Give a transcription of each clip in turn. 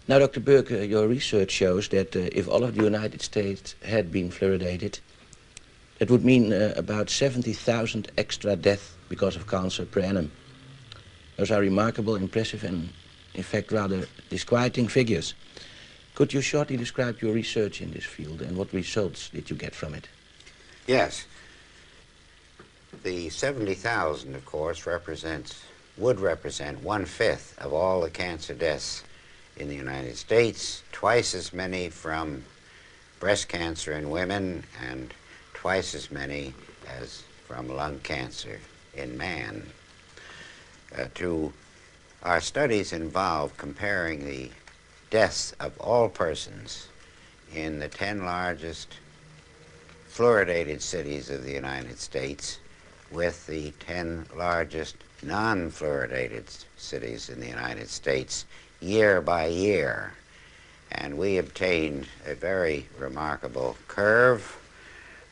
Now, Dr. Burk, your research shows that if all of the United States had been fluoridated, that would mean about 70,000 extra deaths because of cancer per annum. Those are remarkable, impressive, and in fact rather disquieting figures. Could you shortly describe your research in this field and what results did you get from it? Yes. The 70,000, of course, would represent 1/5 of all the cancer deaths in the United States, twice as many from breast cancer in women, and twice as many as from lung cancer in man. Our studies involved comparing the deaths of all persons in the 10 largest fluoridated cities of the United States with the 10 largest non-fluoridated cities in the United States year by year. And we obtained a very remarkable curve,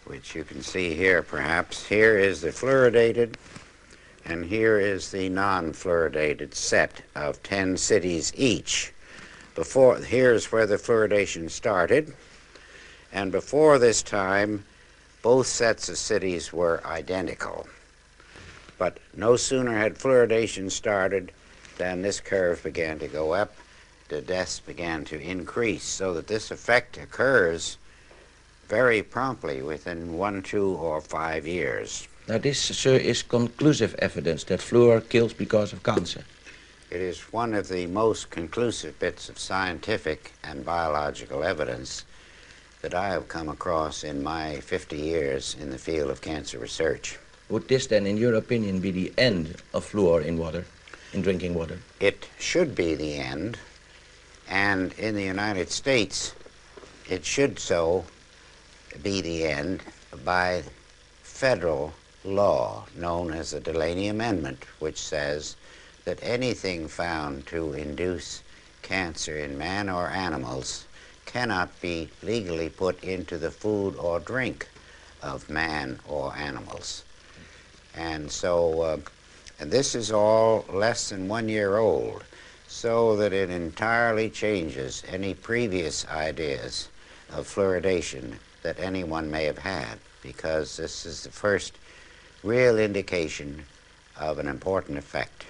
which you can see here perhaps. Here is the fluoridated, and here is the non-fluoridated set of 10 cities each. Here's where the fluoridation started, and before this time, both sets of cities were identical. But no sooner had fluoridation started than this curve began to go up, the deaths began to increase, so that this effect occurs very promptly within 1, 2, or 5 years. Now this, sir, is conclusive evidence that fluor kills because of cancer. It is one of the most conclusive bits of scientific and biological evidence that I have come across in my 50 years in the field of cancer research. Would this then, in your opinion, be the end of fluor in water, in drinking water? It should be the end, and in the United States, it should so be the end by federal law known as the Delaney Amendment, which says that anything found to induce cancer in man or animals cannot be legally put into the food or drink of man or animals. And so, and this is all less than 1 year old, so that it entirely changes any previous ideas of fluoridation that anyone may have had, because this is the first real indication of an important effect.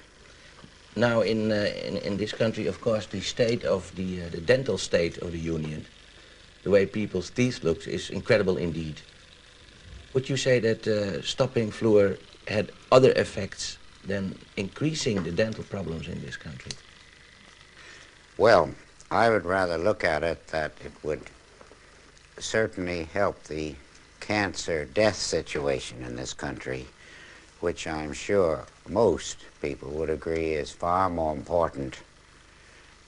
Now, in this country, of course, the state of the dental state of the Union, the way people's teeth look, is incredible indeed. Would you say that stopping fluor had other effects than increasing the dental problems in this country? Well, I would rather look at it that it would certainly help the cancer death situation in this country, which I'm sure most people would agree is far more important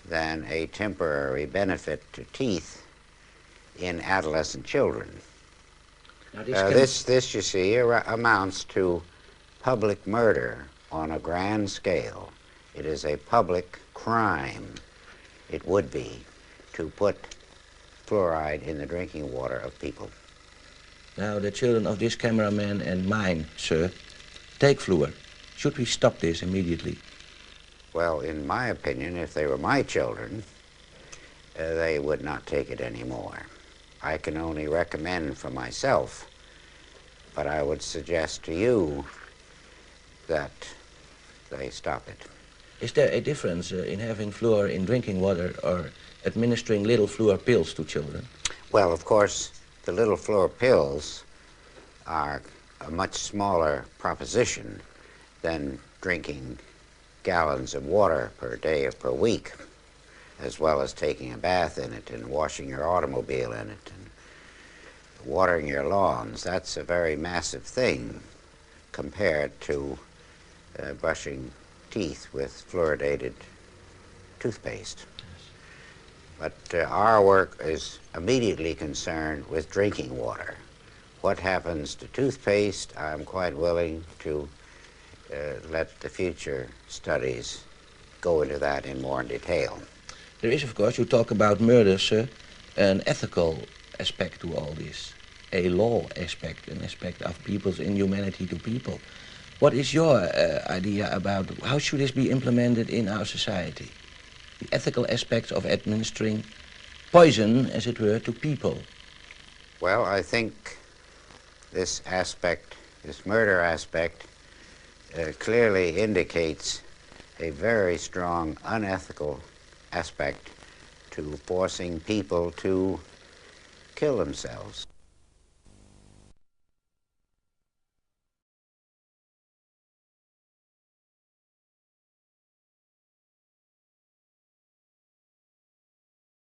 than a temporary benefit to teeth in adolescent children. Now this, you see, amounts to public murder on a grand scale. It is a public crime, it would be, to put fluoride in the drinking water of people. Now, the children of this cameraman and mine, sir, take fluor. Should we stop this immediately? Well, in my opinion, if they were my children, they would not take it anymore. I can only recommend for myself, but I would suggest to you that they stop it. Is there a difference in having fluor in drinking water or administering little fluor pills to children? Well, of course, the little fluor pills are a much smaller proposition than drinking gallons of water per day or per week, as well as taking a bath in it and washing your automobile in it and watering your lawns. That's a very massive thing compared to brushing teeth with fluoridated toothpaste. But our work is immediately concerned with drinking water. What happens to toothpaste, I'm quite willing to let the future studies go into that in more detail. There is, of course, you talk about murder, sir, an ethical aspect to all this, a law aspect, an aspect of people's inhumanity to people. What is your idea about how should this be implemented in our society? the ethical aspects of administering poison, as it were, to people? Well, I think this aspect, this murder aspect, clearly indicates a very strong unethical aspect to forcing people to kill themselves.